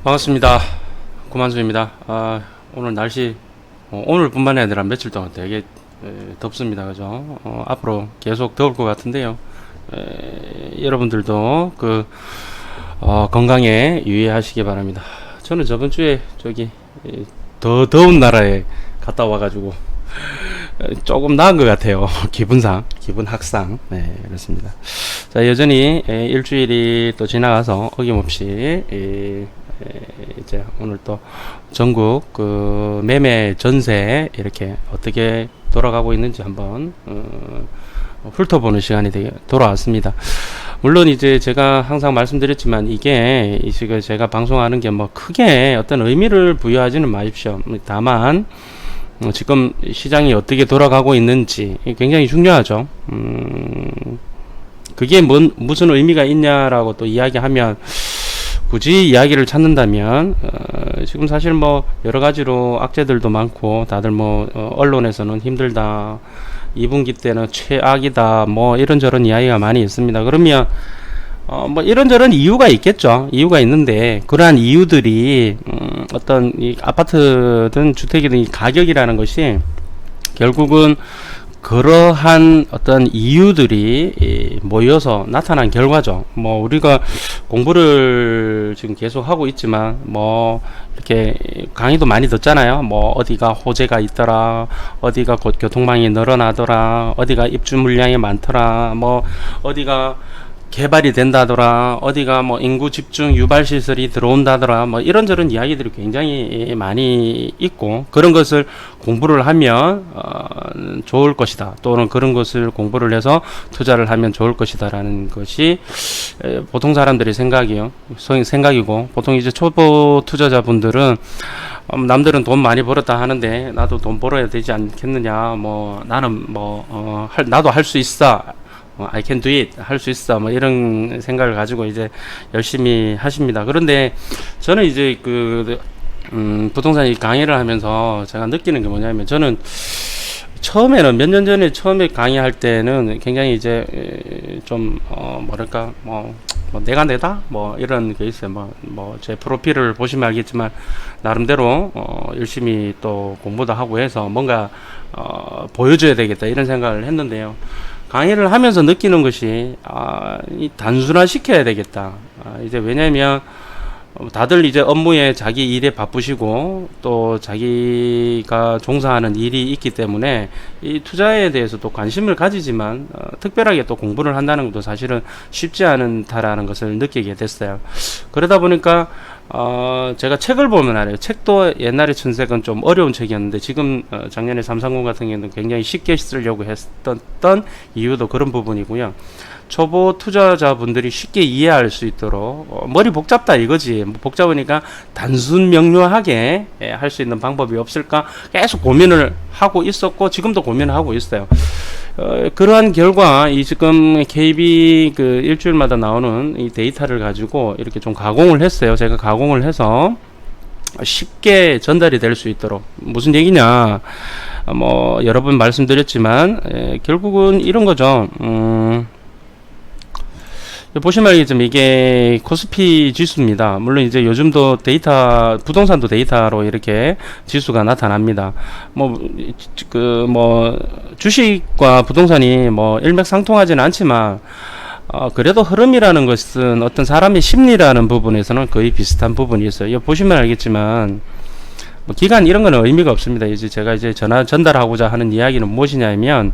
반갑습니다. 구만수입니다. 오늘 날씨 오늘뿐만 아니라 며칠 동안 되게 덥습니다. 그죠? 앞으로 계속 더울 것 같은데요. 여러분들도 건강에 유의하시기 바랍니다. 저는 저번 주에 더 더운 나라에 갔다 와가지고 조금 나은 것 같아요. 기분 학상. 네, 그렇습니다. 자, 여전히 일주일이 또 지나가서 어김없이 이제 오늘 또 전국 매매 전세 이렇게 어떻게 돌아가고 있는지 한번 훑어보는 시간이 돌아왔습니다. 물론 이제 제가 항상 말씀드렸지만 이게 지금 제가 방송하는 게 뭐 크게 어떤 의미를 부여하지는 마십시오. 다만 지금 시장이 어떻게 돌아가고 있는지 굉장히 중요하죠. 그게 무슨 의미가 있냐라고 또 이야기하면 굳이 이야기를 찾는다면 지금 사실 뭐 여러 가지로 악재들도 많고 다들 언론에서는 힘들다, 2분기 때는 최악이다, 이런저런 이야기가 많이 있습니다. 그러면 이런저런 이유가 있겠죠. 이유가 있는데 그러한 이유들이 어떤 이 아파트든 주택이든 이 가격이라는 것이 결국은 그러한 어떤 이유들이 모여서 나타난 결과죠. 우리가 공부를 지금 계속 하고 있지만 이렇게 강의도 많이 듣잖아요. 어디가 호재가 있더라, 어디가 곧 교통망이 늘어나더라, 어디가 입주 물량이 많더라, 어디가 개발이 된다더라, 어디가 인구 집중 유발 시설이 들어온다더라, 이런저런 이야기들이 굉장히 많이 있고, 그런 것을 공부를 하면 좋을 것이다, 또는 그런 것을 공부를 해서 투자를 하면 좋을 것이다 라는 것이 보통 사람들의 생각이고, 보통 이제 초보 투자자분들은 남들은 돈 많이 벌었다 하는데 나도 돈 벌어야 되지 않겠느냐, 나는 나도 할 수 있어, I can do it, 할 수 있어, 이런 생각을 가지고 이제 열심히 하십니다. 그런데 저는 이제 부동산 강의를 하면서 제가 느끼는 게 뭐냐면, 저는 처음에는 몇 년 전에 처음에 강의할 때는 굉장히 이제 좀 내가 내다 이런 게 있어요. 제 프로필을 보시면 알겠지만 나름대로 열심히 또 공부도 하고 해서 뭔가 보여줘야 되겠다 이런 생각을 했는데요. 강의를 하면서 느끼는 것이 단순화 시켜야 되겠다. 이제 왜냐면 다들 이제 업무에 자기 일에 바쁘시고 또 자기가 종사하는 일이 있기 때문에 이 투자에 대해서도 관심을 가지지만 특별하게 또 공부를 한다는 것도 사실은 쉽지 않다라는 것을 느끼게 됐어요. 그러다 보니까 제가 책을 보면 알아요. 책도 옛날에 천색은 좀 어려운 책이었는데 지금 작년에 330 같은 경우는 굉장히 쉽게 쓰려고 했던 이유도 그런 부분이고요. 초보 투자자분들이 쉽게 이해할 수 있도록 머리 복잡다 이거지, 복잡하니까 단순 명료하게 할 수 있는 방법이 없을까 계속 고민을 하고 있었고 지금도 고민을 하고 있어요. 그러한 결과 이 지금 KB 일주일마다 나오는 이 데이터를 가지고 이렇게 좀 가공을 했어요. 제가 가공을 해서 쉽게 전달이 될 수 있도록. 무슨 얘기냐, 여러 번 말씀드렸지만 결국은 이런 거죠. 보시면 알겠지만 이게 코스피 지수입니다. 물론 이제 요즘도 부동산도 데이터로 이렇게 지수가 나타납니다. 주식과 부동산이 일맥상통하지는 않지만 그래도 흐름이라는 것은 어떤 사람의 심리라는 부분에서는 거의 비슷한 부분이 있어요. 보시면 알겠지만 기간 이런 거는 의미가 없습니다. 이제 제가 전달하고자 하는 이야기는 무엇이냐면,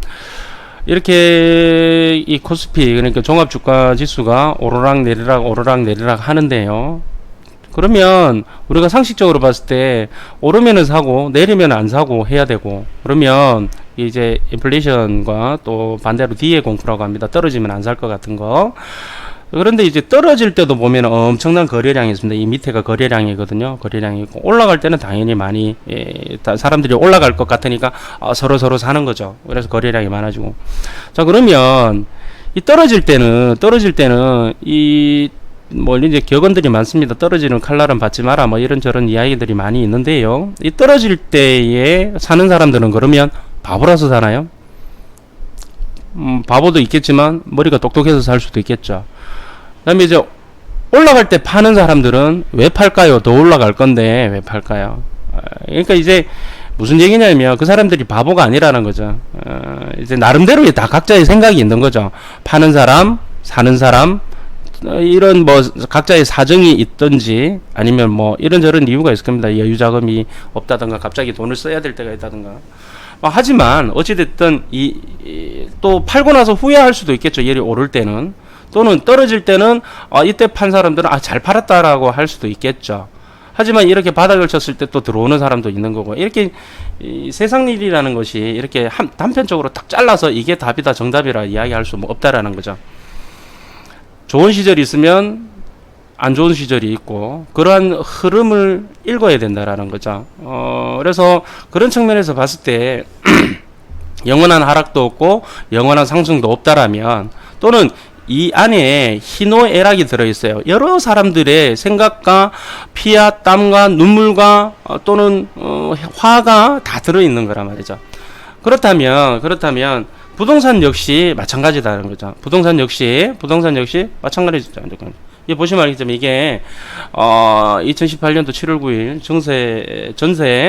이렇게 이 코스피, 그러니까 종합주가 지수가 오르락 내리락 하는데요. 그러면 우리가 상식적으로 봤을 때 오르면은 사고 내리면 안 사고 해야 되고, 그러면 이제 인플레이션과 또 반대로 뒤에 공포라고 합니다. 떨어지면 안 살 것 같은 거. 그런데 이제 떨어질 때도 보면 엄청난 거래량이 있습니다. 이 밑에가 거래량이거든요. 거래량이 있고, 올라갈 때는 당연히 많이 사람들이 올라갈 것 같으니까 서로 사는 거죠. 그래서 거래량이 많아지고. 자, 그러면 이 떨어질 때는 이제 격언들이 많습니다. 떨어지는 칼날은 받지 마라, 이런저런 이야기들이 많이 있는데요. 이 떨어질 때에 사는 사람들은 그러면 바보라서 사나요? 바보도 있겠지만 머리가 똑똑해서 살 수도 있겠죠. 그 다음에 이제 올라갈 때 파는 사람들은 왜 팔까요? 더 올라갈 건데 왜 팔까요? 그러니까 이제 무슨 얘기냐면 그 사람들이 바보가 아니라는 거죠. 이제 나름대로 다 각자의 생각이 있는 거죠. 파는 사람, 사는 사람, 이런 뭐 각자의 사정이 있든지 아니면 뭐 이런저런 이유가 있을 겁니다. 여유 자금이 없다든가 갑자기 돈을 써야 될 때가 있다든가. 하지만 어찌됐든 또 팔고 나서 후회할 수도 있겠죠. 예리 오를 때는, 또는 떨어질 때는 이때 판 사람들은 잘 팔았다라고 할 수도 있겠죠. 하지만 이렇게 바닥을 쳤을 때 또 들어오는 사람도 있는 거고, 이렇게 세상 일이라는 것이 이렇게 단편적으로 딱 잘라서 이게 답이다 정답이라 이야기할 수 없다라는 거죠. 좋은 시절이 있으면 안 좋은 시절이 있고, 그러한 흐름을 읽어야 된다라는 거죠. 그래서 그런 측면에서 봤을 때 영원한 하락도 없고 영원한 상승도 없다라면, 또는 이 안에 희노애락이 들어있어요. 여러 사람들의 생각과 피와 땀과 눈물과 또는 화가 다 들어있는 거란 말이죠. 그렇다면 부동산 역시 마찬가지다는 거죠. 부동산 역시 마찬가지죠. 이 보시면 알겠지만 이게 2018년도 7월 9일 전세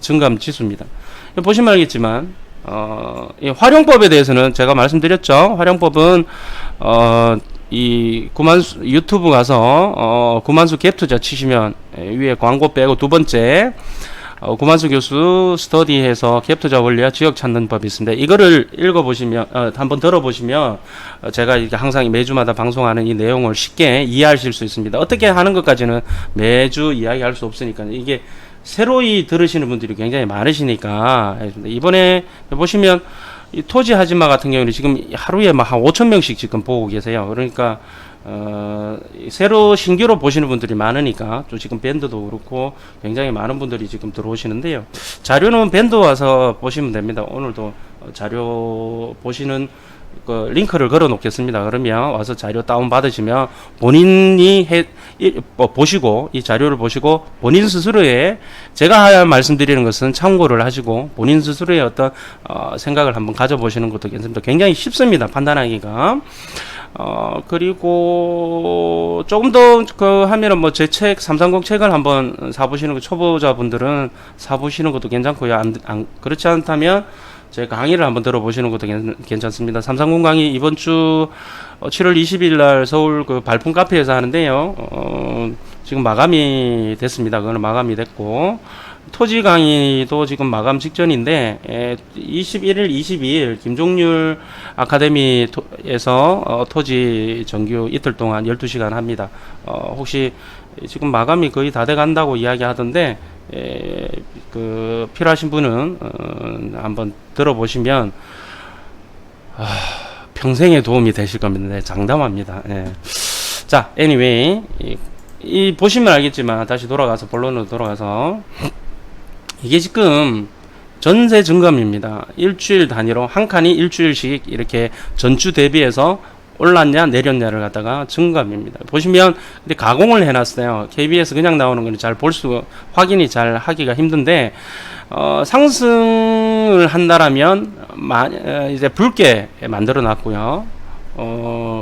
증감 지수입니다. 보시면 알겠지만 이 활용법에 대해서는 제가 말씀드렸죠. 활용법은 이 구만수 유튜브 가서 구만수 갭 투자 치시면 위에 광고 빼고 두 번째 구만수 교수 스터디해서 갭 투자 원리와 지역 찾는 법이 있습니다. 이거를 읽어보시면 한번 들어보시면 제가 이렇게 항상 매주마다 방송하는 이 내용을 쉽게 이해하실 수 있습니다. 어떻게 하는 것까지는 매주 이야기할 수 없으니까, 이게 새로이 들으시는 분들이 굉장히 많으시니까. 이번에 보시면 이 토지 하지마 같은 경우는 지금 하루에 막 한 5,000명씩 지금 보고 계세요. 그러니까 새로 신규로 보시는 분들이 많으니까, 또 지금 밴드도 그렇고 굉장히 많은 분들이 지금 들어오시는데요. 자료는 밴드 와서 보시면 됩니다. 오늘도 자료 보시는 그 링크를 걸어 놓겠습니다. 그러면 와서 자료 다운 받으시면 본인이 보시고, 이 자료를 보시고 본인 스스로의, 제가 말씀드리는 것은 참고를 하시고 본인 스스로의 어떤 생각을 한번 가져보시는 것도 괜찮습니다. 굉장히 쉽습니다, 판단하기가. 그리고 조금 더 하면은 뭐 제 책 330 책을 한번 사보시는 거, 초보자분들은 사보시는 것도 괜찮고요. 그렇지 않다면 제 강의를 한번 들어보시는 것도 괜찮습니다. 330 강의 이번 주 7월 20일 날 서울 그 발품 카페에서 하는데요. 지금 마감이 됐습니다. 그거는 마감이 됐고, 토지 강의도 지금 마감 직전인데 21일, 22일 김종률 아카데미에서 토지 정규 이틀 동안 12시간 합니다. 혹시 지금 마감이 거의 다 돼 간다고 이야기 하던데, 그 필요하신 분은 한번 들어보시면 평생에 도움이 되실 겁니다. 네, 장담합니다. 네. 자, anyway, 이 보시면 알겠지만 다시 돌아가서 본론으로 돌아가서, 이게 지금 전세 증감입니다. 일주일 단위로 한 칸이 일주일씩 이렇게 전주 대비해서 올랐냐 내렸냐를 갖다가 증감입니다. 보시면 근데 가공을 해놨어요. KBS 그냥 나오는 건 잘 확인이 잘 하기가 힘든데, 상승을 한다라면 이제 붉게 만들어 놨고요.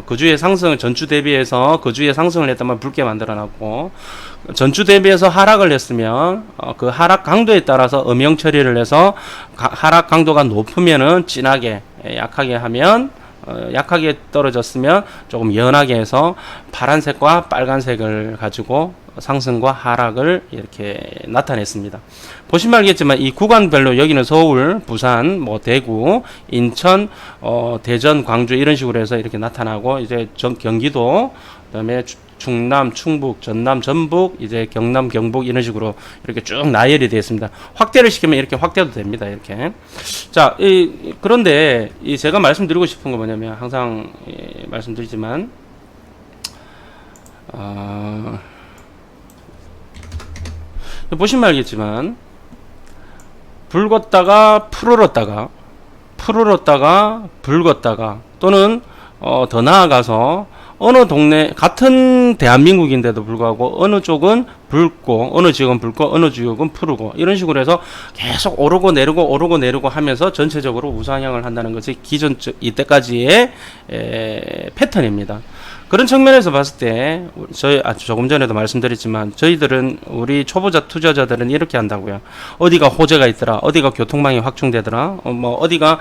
그 주에 상승, 전주 대비해서 그 주에 상승을 했다면 붉게 만들어 놨고, 전주 대비해서 하락을 했으면 그 하락 강도에 따라서 음영 처리를 해서 하락 강도가 높으면은 진하게, 약하게 하면 약하게 떨어졌으면 조금 연하게 해서 파란색과 빨간색을 가지고 상승과 하락을 이렇게 나타냈습니다. 보시면 알겠지만 이 구간별로 여기는 서울, 부산, 뭐 대구, 인천, 대전, 광주 이런 식으로 해서 이렇게 나타나고, 이제 경기도, 그다음에 충남, 충북, 전남, 전북, 이제 경남, 경북 이런 식으로 이렇게 쭉 나열이 되어 있습니다. 확대를 시키면 이렇게 확대도 됩니다. 이렇게. 자, 그런데 제가 말씀드리고 싶은 건 뭐냐면, 항상 말씀드리지만 보시면 알겠지만 붉었다가 푸르렀다가 붉었다가, 또는 더 나아가서 어느 동네, 같은 대한민국인데도 불구하고 어느 쪽은 붉고 어느 지역은 붉고 어느 지역은 푸르고, 이런 식으로 해서 계속 오르고 내리고 하면서 전체적으로 우상향을 한다는 것이 기존 이때까지의 패턴입니다. 그런 측면에서 봤을 때 저희 조금 전에도 말씀드렸지만 저희들은 우리 초보자 투자자들은 이렇게 한다고요. 어디가 호재가 있더라, 어디가 교통망이 확충되더라, 뭐 어디가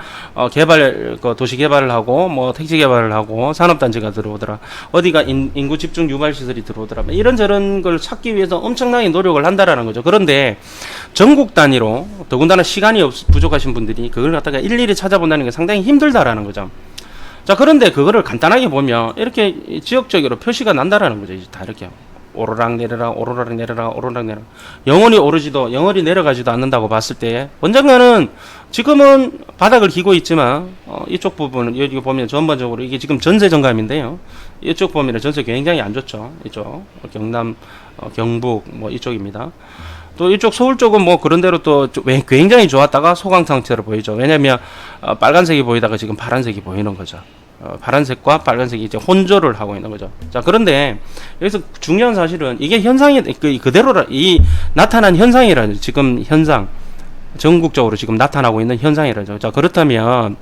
개발 도시 개발을 하고 뭐 택지 개발을 하고 산업단지가 들어오더라, 어디가 인구 집중 유발 시설이 들어오더라, 이런저런 걸 찾기 위해서 엄청나게 노력을 한다라는 거죠. 그런데 전국 단위로 더군다나 시간이 부족하신 분들이 그걸 갖다가 일일이 찾아본다는 게 상당히 힘들다라는 거죠. 자, 그런데 그거를 간단하게 보면 이렇게 지역적으로 표시가 난다라는 거죠. 이제 다 이렇게 오르락 내려라, 오르락 내려라, 오르락 내려라. 영원히 오르지도 영원히 내려가지도 않는다고 봤을 때 언젠가는 지금은 바닥을 기고 있지만 이쪽 부분은 여기 보면 전반적으로 이게 지금 전세 정감인데요. 이쪽 보면 전세 굉장히 안 좋죠. 이쪽 경남, 경북 뭐 이쪽입니다. 또 이쪽 서울 쪽은 뭐 그런 대로 또 굉장히 좋았다가 소강 상태로 보이죠. 왜냐면 빨간색이 보이다가 지금 파란색이 보이는 거죠. 파란색과 빨간색이 이제 혼조를 하고 있는 거죠. 자, 그런데 여기서 중요한 사실은 이게 현상이 그대로 이 나타난 현상이라죠. 지금 현상 전국적으로 지금 나타나고 있는 현상이라죠. 자, 그렇다면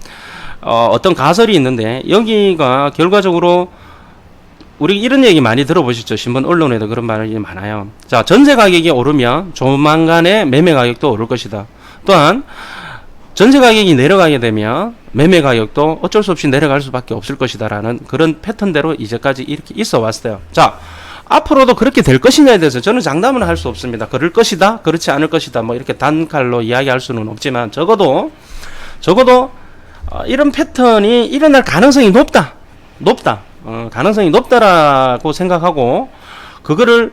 어떤 가설이 있는데 여기가 결과적으로 우리 이런 얘기 많이 들어보시죠. 신문 언론에도 그런 말이 많아요. 자, 전세 가격이 오르면 조만간에 매매 가격도 오를 것이다. 또한 전세 가격이 내려가게 되면 매매 가격도 어쩔 수 없이 내려갈 수밖에 없을 것이다 라는 그런 패턴대로 이제까지 이렇게 있어 왔어요. 자, 앞으로도 그렇게 될 것이냐에 대해서 저는 장담은 할 수 없습니다. 그럴 것이다, 그렇지 않을 것이다, 뭐 이렇게 단칼로 이야기할 수는 없지만 적어도 이런 패턴이 일어날 가능성이 높다. 가능성이 높다라고 생각하고 그거를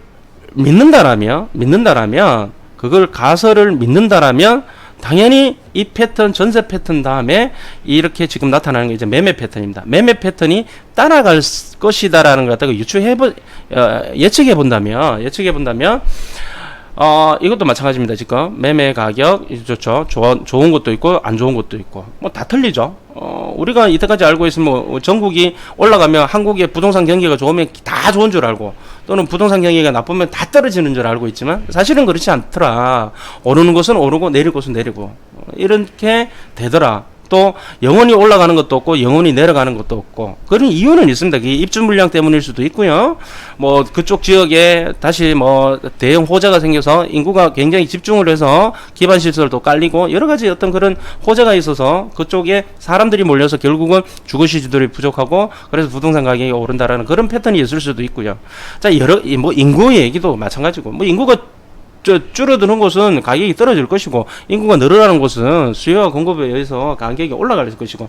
믿는다라면 그걸 가설을 믿는다라면 당연히 이 패턴, 전세 패턴 다음에 이렇게 지금 나타나는 게 이제 매매 패턴입니다. 매매 패턴이 따라갈 것이다라는 걸 갖다가 예측해 본다면 이것도 마찬가지입니다. 지금 매매 가격 좋죠. 좋은 것도 있고 안 좋은 것도 있고 뭐 다 틀리죠. 우리가 이때까지 알고 있으면 뭐 전국이 올라가면 한국의 부동산 경기가 좋으면 다 좋은 줄 알고 또는 부동산 경기가 나쁘면 다 떨어지는 줄 알고 있지만 사실은 그렇지 않더라. 오르는 것은 오르고 내릴 것은 내리고 이렇게 되더라. 또 영원히 올라가는 것도 없고 영원히 내려가는 것도 없고 그런 이유는 있습니다. 그게 입주 물량 때문일 수도 있고요. 뭐 그쪽 지역에 다시 뭐 대형 호재가 생겨서 인구가 굉장히 집중을 해서 기반 시설도 깔리고 여러 가지 어떤 그런 호재가 있어서 그쪽에 사람들이 몰려서 결국은 주거시설이 부족하고 그래서 부동산 가격이 오른다라는 그런 패턴이 있을 수도 있고요. 자, 뭐 인구 얘기도 마찬가지고 뭐 인구가 줄어드는 곳은 가격이 떨어질 것이고 인구가 늘어나는 곳은 수요와 공급에 의해서 가격이 올라갈 것이고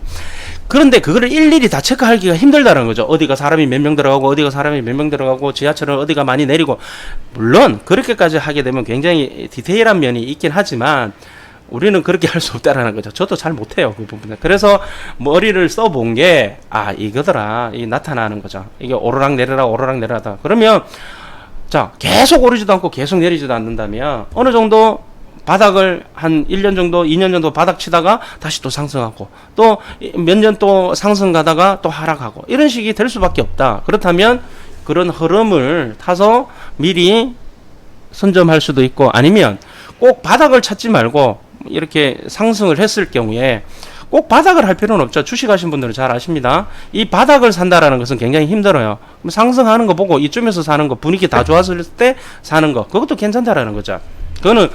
그런데 그거를 일일이 다 체크하기가 힘들다는 거죠. 어디가 사람이 몇 명 들어가고 어디가 사람이 몇 명 들어가고 지하철은 어디가 많이 내리고 물론 그렇게까지 하게 되면 굉장히 디테일한 면이 있긴 하지만 우리는 그렇게 할 수 없다라는 거죠. 저도 잘 못해요, 그 부분에. 그래서 머리를 써본 게 이거더라. 이 나타나는 거죠. 이게 오르락 내려라 그러면 자, 계속 오르지도 않고 계속 내리지도 않는다면 어느 정도 바닥을 한 1년 정도, 2년 정도 바닥 치다가 다시 또 상승하고 또 몇 년 또 상승 가다가 또 하락하고 이런 식이 될 수밖에 없다. 그렇다면 그런 흐름을 타서 미리 선점할 수도 있고 아니면 꼭 바닥을 찾지 말고 이렇게 상승을 했을 경우에 꼭 바닥을 할 필요는 없죠. 주식하신 분들은 잘 아십니다. 이 바닥을 산다라는 것은 굉장히 힘들어요. 상승하는 거 보고 이쯤에서 사는 거 분위기 다 좋았을 때 사는 거 그것도 괜찮다라는 거죠. 그거는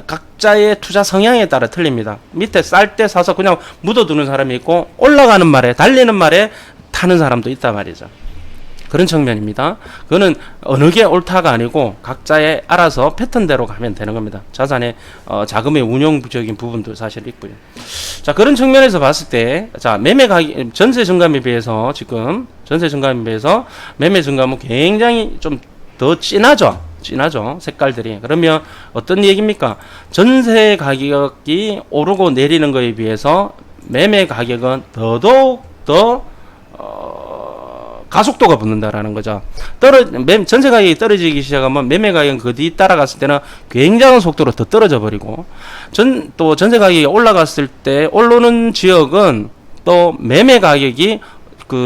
각자의 투자 성향에 따라 틀립니다. 밑에 쌀 때 사서 그냥 묻어두는 사람이 있고 올라가는 말에 달리는 말에 타는 사람도 있단 말이죠. 그런 측면입니다. 그거는 어느 게 옳다가 아니고 각자의 알아서 패턴대로 가면 되는 겁니다. 자산의 자금의 운용적인 부분도 사실 있고요. 자, 그런 측면에서 봤을 때 자, 매매 가격 전세 증감에 비해서 지금 전세 증감에 비해서 매매 증감은 굉장히 좀 더 진하죠. 색깔들이. 그러면 어떤 얘기입니까? 전세 가격이 오르고 내리는 거에 비해서 매매 가격은 더더욱 더 가속도가 붙는다라는 거죠. 전세 가격이 떨어지기 시작하면 매매 가격은 그 뒤 따라갔을 때는 굉장한 속도로 더 떨어져 버리고 또 전세 가격이 올라갔을 때 오르는 지역은 또 매매 가격이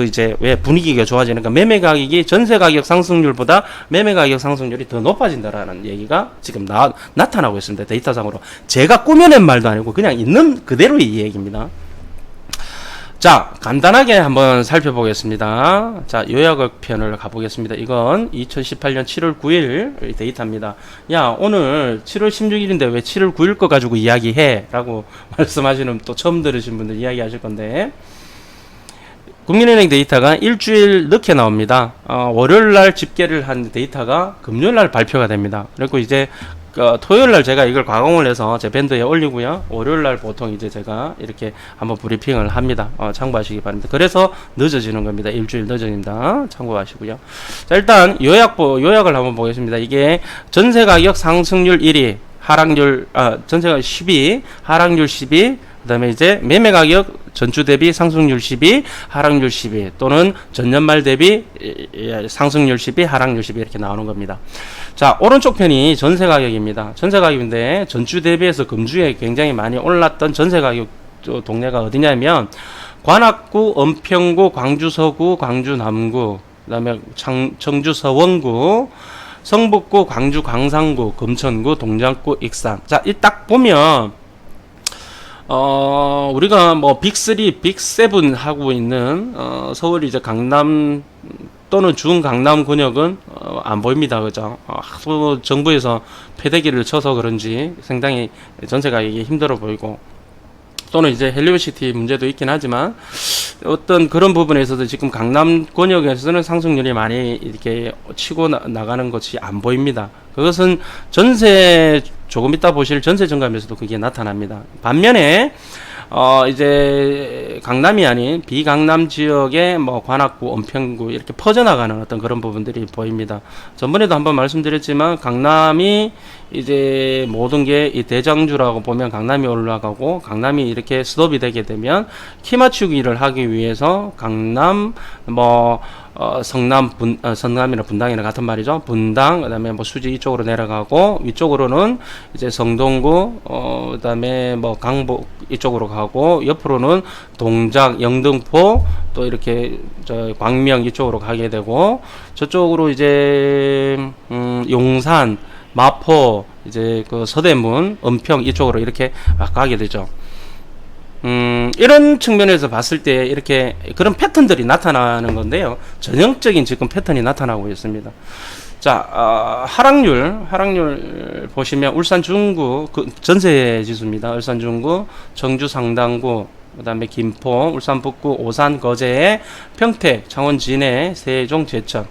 이제 왜 분위기가 좋아지니까 매매 가격이 전세 가격 상승률보다 매매 가격 상승률이 더 높아진다라는 얘기가 지금 나타나고 있습니다. 데이터상으로. 제가 꾸며낸 말도 아니고 그냥 있는 그대로의 이 얘기입니다. 자, 간단하게 한번 살펴보겠습니다. 자, 요약을 편을 가보겠습니다. 이건 2018년 7월 9일 데이터입니다. 야, 오늘 7월 16일인데 왜 7월 9일 거 가지고 이야기해? 라고 말씀하시는, 또 처음 들으신 분들 이야기 하실 건데, 국민은행 데이터가 일주일 늦게 나옵니다. 월요일날 집계를 한 데이터가 금요일날 발표가 됩니다. 그리고 이제 토요일날 제가 이걸 가공을 해서 제 밴드에 올리고요. 월요일날 보통 이제 제가 이렇게 한번 브리핑을 합니다. 참고하시기 바랍니다. 그래서 늦어지는 겁니다. 일주일 늦어집니다. 참고하시고요. 자, 일단 요약을 한번 보겠습니다. 이게 전세가격 상승률 1위, 하락률, 전세가격 10위, 하락률 10위, 그 다음에 이제 매매가격 전주 대비 상승률 10위, 하락률 10위, 또는 전년말 대비 상승률 10위, 하락률 10위 이렇게 나오는 겁니다. 자, 오른쪽 편이 전세가격입니다. 전세가격인데 전주 대비해서 금주에 굉장히 많이 올랐던 전세가격 동네가 어디냐면 관악구, 은평구, 광주 서구, 광주 남구, 그 다음에 청주 서원구, 성북구, 광주 광산구, 금천구, 동작구, 익산. 자, 이 딱 보면 우리가 뭐 빅3, 빅7 하고 있는 서울 이제 강남 또는 중강남 근역은 안 보입니다. 그죠? 정부에서 패대기를 쳐서 그런지 상당히 전세 가격이 힘들어 보이고, 또는 이제 헬리오시티 문제도 있긴 하지만 어떤 그런 부분에서도 지금 강남 권역에서는 상승률이 많이 이렇게 치고 나가는 것이 안 보입니다. 그것은 전세, 조금 이따 보실 전세 정감에서도 그게 나타납니다. 반면에 이제 강남이 아닌 비강남 지역의 뭐 관악구, 은평구 이렇게 퍼져나가는 어떤 그런 부분들이 보입니다. 전번에도 한번 말씀드렸지만 강남이 이제 모든 게 이 대장주라고 보면 강남이 올라가고, 강남이 이렇게 스톱이 되게 되면 키 맞추기를 하기 위해서 강남 뭐 성남이나 분당이나 같은 말이죠. 분당, 그 다음에 뭐 수지 이쪽으로 내려가고, 위쪽으로는 이제 성동구, 그 다음에 뭐 강북 이쪽으로 가고, 옆으로는 동작, 영등포, 또 이렇게 광명 이쪽으로 가게 되고, 저쪽으로 이제 용산, 마포, 이제 그 서대문, 은평 이쪽으로 이렇게 막 가게 되죠. 이런 측면에서 봤을 때 이렇게 그런 패턴들이 나타나는 건데요. 전형적인 지금 패턴이 나타나고 있습니다. 자, 하락률 보시면 울산 중구 전세 지수입니다. 울산 중구, 청주 상당구, 그 다음에 김포, 울산 북구, 오산, 거제, 평택, 창원 진해, 세종, 제천.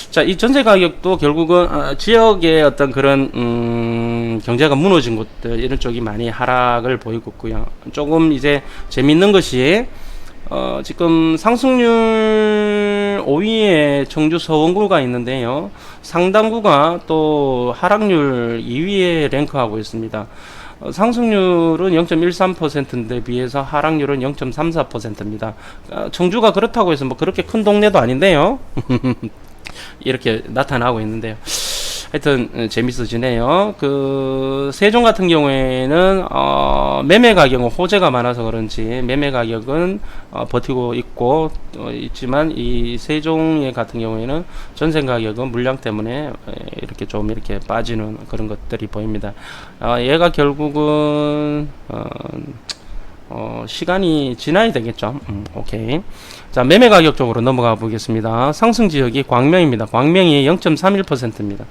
자, 이 전세 가격도 결국은 지역의 어떤 그런 경제가 무너진 곳들, 이런 쪽이 많이 하락을 보이고 있고요. 조금 이제 재밌는 것이 지금 상승률 5위에 청주 서원구가 있는데요. 상당구가 또 하락률 2위에 랭크하고 있습니다. 상승률은 0.13%인데 비해서 하락률은 0.34%입니다. 청주가 그렇다고 해서 뭐 그렇게 큰 동네도 아닌데요. 이렇게 나타나고 있는데요. 하여튼 재밌어지네요. 그 세종 같은 경우에는 매매 가격은 호재가 많아서 그런지 매매 가격은 버티고 있고 있지만, 이 세종의 같은 경우에는 전세 가격은 물량 때문에 이렇게 좀 이렇게 빠지는 그런 것들이 보입니다. 얘가 결국은 시간이 지나야 되겠죠. 오케이. 자, 매매 가격 쪽으로 넘어가 보겠습니다. 상승 지역이 광명입니다. 광명이 0.31%입니다.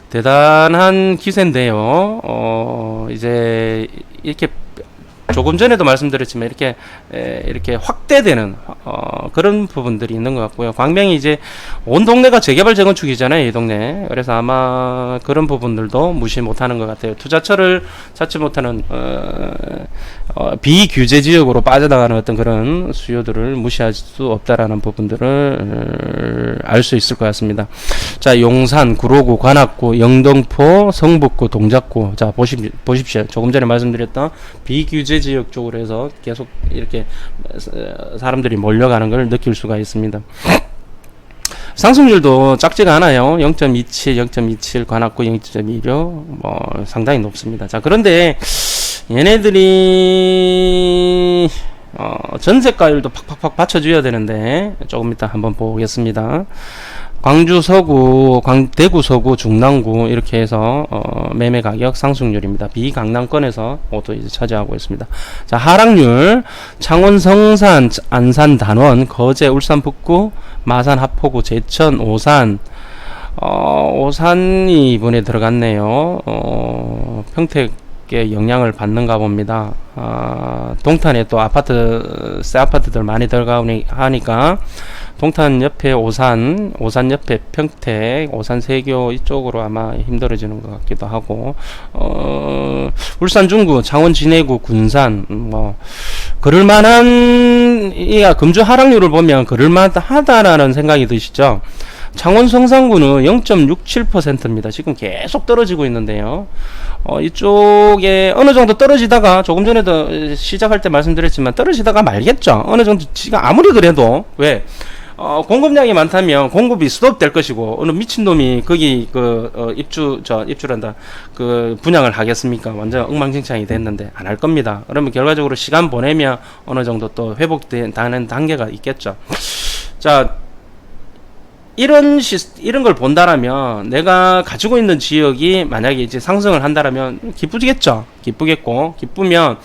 대단한 기세인데요. 이제 이렇게 조금 전에도 말씀드렸지만 이렇게 확대되는 그런 부분들이 있는 것 같고요. 광명이 이제 온 동네가 재개발 재건축이잖아요, 이 동네. 그래서 아마 그런 부분들도 무시 못하는 것 같아요. 투자처를 찾지 못하는 비규제 지역으로 빠져나가는 어떤 그런 수요들을 무시할 수 없다라는 부분들을 알 수 있을 것 같습니다. 자, 용산, 구로구, 관악구, 영등포, 성북구, 동작구. 자, 보십시오. 조금 전에 말씀드렸던 비규제 지역 쪽으로 해서 계속 이렇게 사람들이 몰려가는 걸 느낄 수가 있습니다. 상승률도 작지가 않아요. 0.27, 0.27, 관악구 0.26, 뭐 상당히 높습니다. 자, 그런데 얘네들이 전세가율도 팍팍팍 받쳐줘야 되는데 조금 이따 한번 보겠습니다. 광주 서구, 대구 서구, 중랑구 이렇게 해서 매매 가격 상승률입니다. 비강남권에서 모두 이제 차지하고 있습니다. 자, 하락률 창원, 성산, 안산, 단원, 거제, 울산 북구, 마산, 하포구, 제천, 오산. 오산이 이번에 들어갔네요. 평택에 영향을 받는가 봅니다. 동탄에 또 새 아파트들 많이 들어가니 하니까 동탄 옆에 오산 옆에 평택, 오산 세교 이쪽으로 아마 힘들어지는 것 같기도 하고, 울산 중구, 창원 진해구, 군산, 뭐, 그럴만한, 금주 하락률을 보면 그럴만하다라는 생각이 드시죠? 창원 성산구는 0.67%입니다. 지금 계속 떨어지고 있는데요. 이쪽에 어느 정도 떨어지다가, 조금 전에도 시작할 때 말씀드렸지만 떨어지다가 말겠죠. 어느 정도 지금 아무리 그래도, 왜? 공급량이 많다면 공급이 스톱될 것이고, 어느 미친놈이 거기 입주란다. 분양을 하겠습니까? 완전 엉망진창이 됐는데 안 할 겁니다. 그러면 결과적으로 시간 보내면 어느 정도 또 회복되는 단계가 있겠죠. 자, 이런 걸 본다라면, 내가 가지고 있는 지역이 만약에 이제 상승을 한다라면 기쁘겠죠. 기쁘면,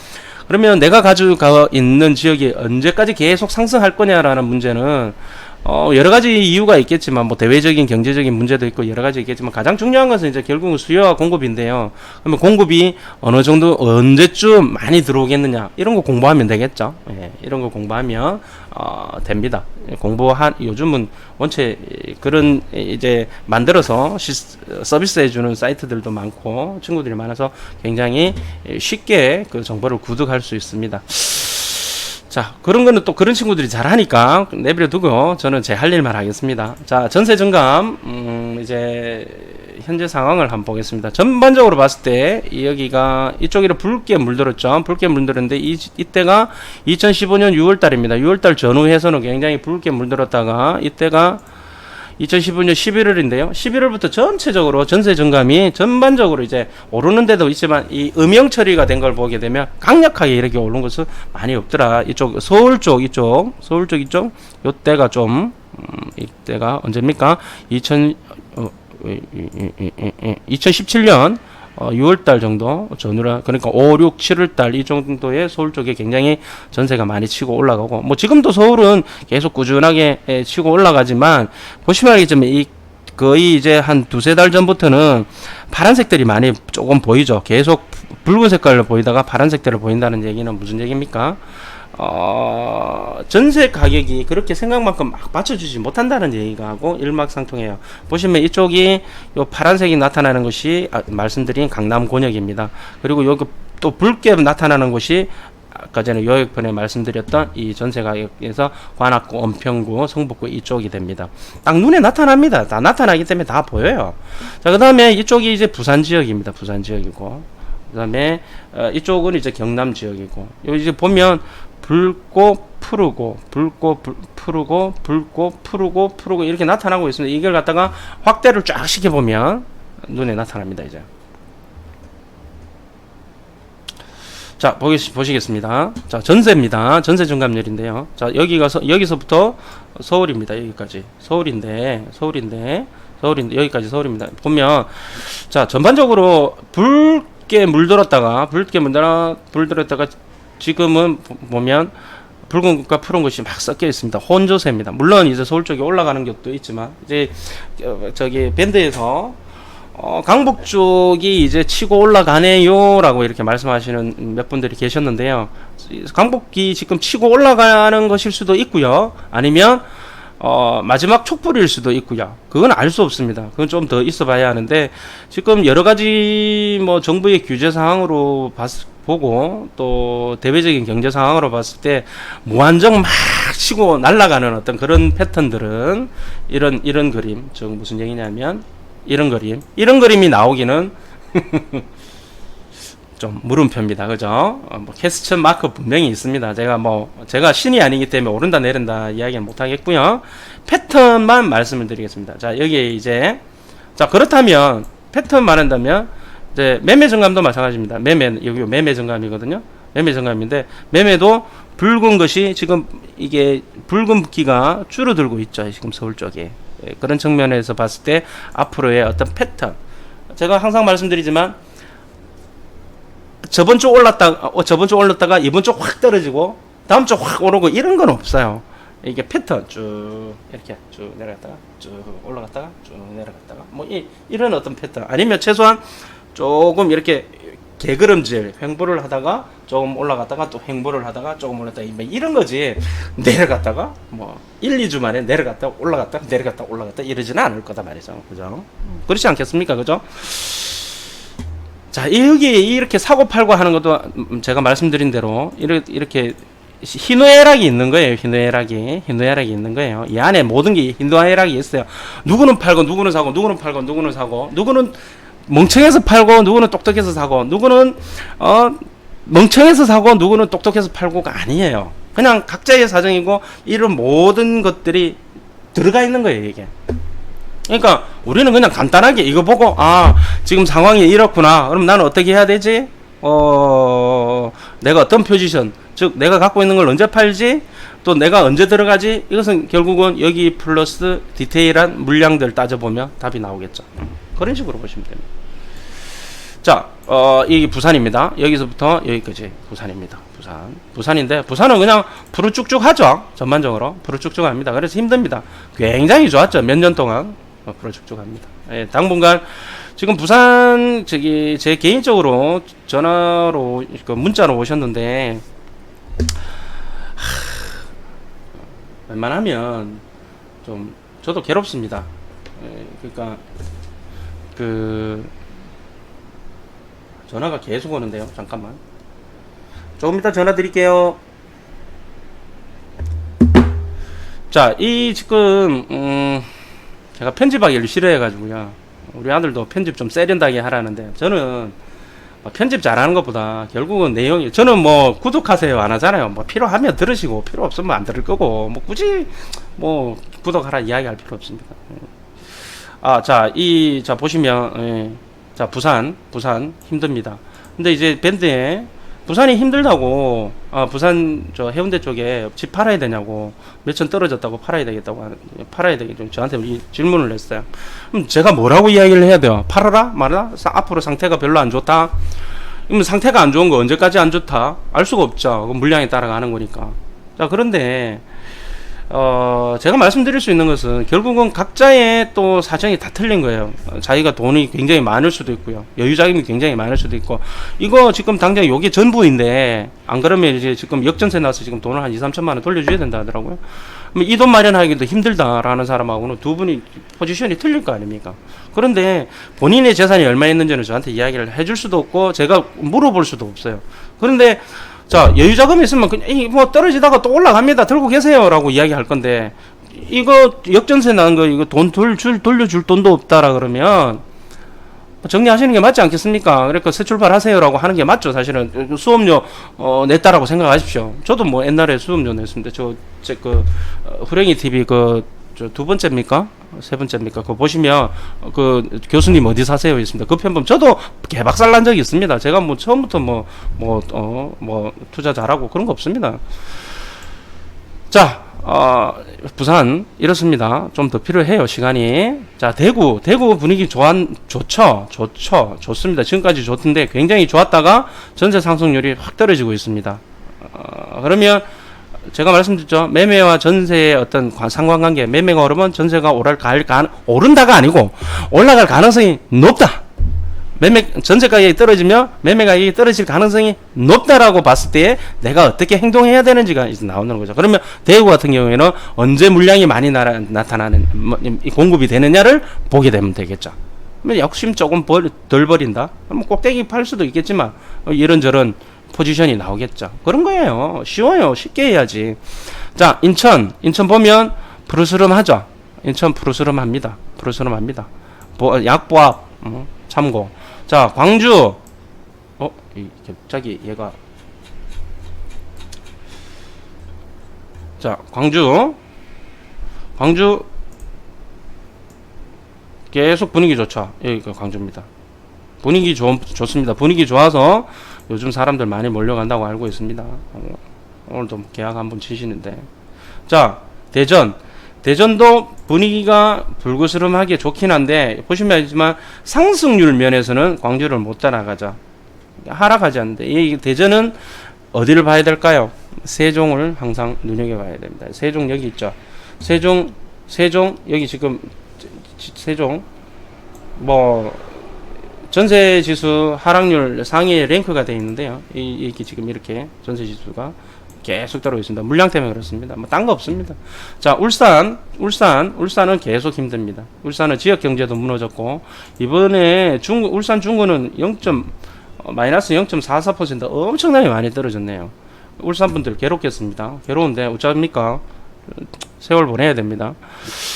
그러면 내가 가지고 있는 지역이 언제까지 계속 상승할 거냐라는 문제는, 여러 가지 이유가 있겠지만, 뭐 대외적인 경제적인 문제도 있고 여러 가지 있겠지만, 가장 중요한 것은 이제 결국은 수요와 공급인데요. 그러면 공급이 어느 정도 언제쯤 많이 들어오겠느냐, 이런 거 공부하면 되겠죠. 예, 이런 거 공부하면 됩니다. 요즘은 원체 그런 이제 만들어서 서비스 해주는 사이트들도 많고 친구들이 많아서 굉장히 쉽게 그 정보를 구득할 수 있습니다. 자, 그런 거는 또 그런 친구들이 잘 하니까 내버려 두고 저는 제 할 일만 하겠습니다. 자, 전세 증감, 이제 현재 상황을 한번 보겠습니다. 전반적으로 봤을 때 여기가 이쪽으로 붉게 물들었죠. 붉게 물들었는데 이때가 2015년 6월달입니다. 6월달 전후해서는 굉장히 붉게 물들었다가 이때가 2015년 11월인데요. 11월부터 전체적으로 전세 증감이 전반적으로 이제 오르는 데도 있지만 이 음영 처리가 된 걸 보게 되면 강력하게 이렇게 오른 것은 많이 없더라. 이쪽 서울 쪽 이쪽 요때가 좀 이때가 언제입니까? 2017년 6월달 정도 전후라, 그러니까 5, 6, 7월달 이 정도의 서울 쪽에 굉장히 전세가 많이 치고 올라가고, 뭐 지금도 서울은 계속 꾸준하게 치고 올라가지만 보시면 알겠지만 거의 이제 한 두세 달 전부터는 파란색들이 많이 조금 보이죠. 계속 붉은 색깔로 보이다가 파란색들을 보인다는 얘기는 무슨 얘기입니까? 전세 가격이 그렇게 생각만큼 막 받쳐주지 못한다는 얘기가 하고 일맥상통해요. 보시면 이쪽이 요 파란색이 나타나는 것이 말씀드린 강남 권역입니다. 그리고 여기 또 붉게 나타나는 것이 아까 전에 요역편에 말씀드렸던 이 전세 가격에서 관악구, 은평구, 성북구 이쪽이 됩니다. 딱 눈에 나타납니다. 다 나타나기 때문에 다 보여요. 자, 그 다음에 이쪽이 이제 부산 지역입니다. 부산 지역이고, 그 다음에 이쪽은 이제 경남 지역이고, 여기 이제 보면 붉고 푸르고 푸르고 이렇게 나타나고 있습니다. 이걸 갖다가 확대를 쫙 시켜보면 눈에 나타납니다. 이제 자, 보시겠습니다. 자, 전세입니다. 전세 증감률인데요. 자, 여기서부터 서울입니다. 여기까지 서울인데 여기까지 서울입니다. 보면, 자, 전반적으로 붉게 물들었다가 지금은 보면 붉은 것과 푸른 것이 막 섞여 있습니다. 혼조세입니다. 물론 이제 서울 쪽에 올라가는 것도 있지만, 이제 저기 밴드에서 강북 쪽이 이제 치고 올라가네요 라고 이렇게 말씀하시는 몇 분들이 계셨는데요. 강북이 지금 치고 올라가는 것일 수도 있고요, 아니면 마지막 촉불일 수도 있고요. 그건 알 수 없습니다. 그건 좀 더 있어 봐야 하는데, 지금 여러 가지 뭐 정부의 규제 상황으로 보고 또 대외적인 경제 상황으로 봤을 때 무한정 막 치고 날아가는 어떤 그런 패턴들은 이런 그림, 즉 무슨 얘기냐면 이런 그림이 나오기는 좀 물음표입니다. 그죠? 뭐 캐스천 마크 분명히 있습니다. 제가 신이 아니기 때문에 오른다 내린다 이야기는 못 하겠고요. 패턴만 말씀을 드리겠습니다. 자, 여기에 이제, 자, 그렇다면 패턴만 한다면 이제 매매 증감도 마찬가지입니다. 여기 매매 증감이거든요. 매매 증감인데, 매매도 붉은 것이 지금 이게 붉은기가 줄어들고 있죠. 지금 서울 쪽에 그런 측면에서 봤을 때 앞으로의 어떤 패턴, 제가 항상 말씀드리지만 저번 주 올랐다가 이번 주 확 떨어지고 다음 주 확 오르고 이런 건 없어요. 이게 패턴 쭉 이렇게 쭉 내려갔다가 쭉 올라갔다가 쭉 내려갔다가 뭐 이런 어떤 패턴, 아니면 최소한 조금 이렇게 개걸음질 횡보를 하다가 조금 올라갔다가 또 횡보를 하다가 조금 올랐다가 이런 거지, 내려갔다가 뭐 1, 2주 만에 내려갔다 올라갔다 내려갔다 올라갔다 이러지는 않을 거다 말이죠. 그죠? 그렇지 않겠습니까? 그죠? 자, 여기 이렇게 사고 팔고 하는 것도 제가 말씀드린 대로 이렇게 희노애락이 있는 거예요. 희노애락이 있는 거예요. 이 안에 모든 게 희노애락이 있어요. 누구는 팔고 누구는 사고, 누구는 팔고 누구는 사고, 누구는 멍청해서 팔고 누구는 똑똑해서 사고, 누구는 멍청해서 사고 누구는 똑똑해서 팔고가 아니에요. 그냥 각자의 사정이고 이런 모든 것들이 들어가 있는 거예요, 이게. 그러니까 우리는 그냥 간단하게 이거 보고 지금 상황이 이렇구나. 그럼 나는 어떻게 해야 되지? 내가 어떤 포지션, 즉 내가 갖고 있는 걸 언제 팔지? 또 내가 언제 들어가지? 이것은 결국은 여기 플러스 디테일한 물량들 따져보면 답이 나오겠죠. 그런 식으로 보시면 됩니다. 자, 이게 부산입니다. 여기서부터 여기까지 부산입니다. 부산인데, 부산은 그냥 푸르쭉쭉 하죠. 전반적으로 푸르쭉쭉 합니다. 그래서 힘듭니다. 굉장히 좋았죠. 몇 년 동안 푸르쭉쭉 합니다. 예, 당분간 지금 부산 제 개인적으로 전화로 문자로 오셨는데, 웬만하면 좀 저도 괴롭습니다. 예, 그러니까 전화가 계속 오는데요. 잠깐만. 조금 이따 전화 드릴게요. 자, 지금 제가 편집하기를 싫어해가지고요. 우리 아들도 편집 좀 세련되게 하라는데, 저는 편집 잘하는 것보다 결국은 내용이, 저는 뭐 구독하세요 안 하잖아요. 뭐 필요하면 들으시고 필요 없으면 안 들을 거고, 뭐 굳이 뭐 구독하라 이야기할 필요 없습니다. 자, 보시면, 자, 부산 힘듭니다. 근데 이제 밴드에 부산이 힘들다고, 부산 저 해운대 쪽에 집 팔아야 되냐고, 몇천 떨어졌다고 팔아야 되겠다고, 저한테 질문을 했어요. 그럼 제가 뭐라고 이야기를 해야 돼요? 팔아라? 말아라? 앞으로 상태가 별로 안 좋다? 그러면 상태가 안 좋은 거 언제까지 안 좋다? 알 수가 없죠. 물량에 따라가는 거니까. 자, 그런데 제가 말씀드릴 수 있는 것은 결국은 각자의 또 사정이 다 틀린 거예요. 자기가 돈이 굉장히 많을 수도 있고요. 여유자금이 굉장히 많을 수도 있고, 이거 지금 당장 요게 전부인데, 안 그러면 이제 지금 역전세 나서 지금 돈을 한 2, 3천만 원 돌려줘야 된다 하더라고요. 이 돈 마련하기도 힘들다라는 사람하고는 두 분이 포지션이 틀릴 거 아닙니까? 그런데 본인의 재산이 얼마 있는지는 저한테 이야기를 해줄 수도 없고, 제가 물어볼 수도 없어요. 그런데 자, 여유자금이 있으면 그냥 뭐 떨어지다가 또 올라갑니다. 들고 계세요라고 이야기할 건데, 이거 역전세 나는 거 이거 돈 돌려줄 돈도 없다라 그러면 정리하시는 게 맞지 않겠습니까? 그러니까 새 출발하세요라고 하는 게 맞죠. 사실은 수업료 냈다라고 생각하십시오. 저도 뭐 옛날에 수업료 냈습니다. 후랭이 TV 저 두 번째입니까? 세 번째입니까? 그거 보시면 교수님 어디 사세요? 있습니다. 그 편법 저도 개박살 난 적이 있습니다. 제가 뭐 처음부터 투자 잘하고 그런 거 없습니다. 자, 부산 이렇습니다. 좀 더 필요해요, 시간이. 자, 대구 분위기 좋습니다. 지금까지 좋던데 굉장히 좋았다가 전세 상승률이 확 떨어지고 있습니다. 그러면 제가 말씀드렸죠. 매매와 전세의 어떤 상관관계, 매매가 오르면 전세가 오른다가 아니고 올라갈 가능성이 높다. 전세 가격이 떨어지면 매매 가격이 떨어질 가능성이 높다라고 봤을 때 내가 어떻게 행동해야 되는지가 이제 나오는 거죠. 그러면 대구 같은 경우에는 언제 물량이 많이 나타나는, 공급이 되느냐를 보게 되면 되겠죠. 욕심 조금 덜 버린다. 꼭대기 팔 수도 있겠지만 이런저런 포지션이 나오겠죠. 그런 거예요. 쉬워요. 쉽게 해야지. 자, 인천 보면 푸르스름하죠. 인천 푸르스름합니다. 약보합 참고. 자, 광주 갑자기 얘가, 자, 광주 계속 분위기 좋죠. 여기가 광주입니다. 분위기 좋습니다. 분위기 좋아서 요즘 사람들 많이 몰려간다고 알고 있습니다. 오늘도 계약 한번 치시는데. 자, 대전도 분위기가 불그스름하게 좋긴 한데 보시면 알지만 상승률 면에서는 광주를 못 따라가죠. 하락하지 않는데 이 대전은 어디를 봐야 될까요? 세종을 항상 눈여겨봐야 됩니다. 세종 여기 있죠. 세종 여기 지금 세종 뭐 전세지수 하락률 상위에 랭크가 되어 있는데요. 이게 지금 이렇게 전세지수가 계속 따라오고 있습니다. 물량 때문에 그렇습니다. 뭐 딴 거 없습니다. 자, 울산은 계속 힘듭니다. 울산은 지역 경제도 무너졌고 이번에 울산 중구는 마이너스 0.44% 엄청나게 많이 떨어졌네요. 울산 분들 괴롭겠습니다. 괴로운데 어쩝니까? 세월 보내야 됩니다.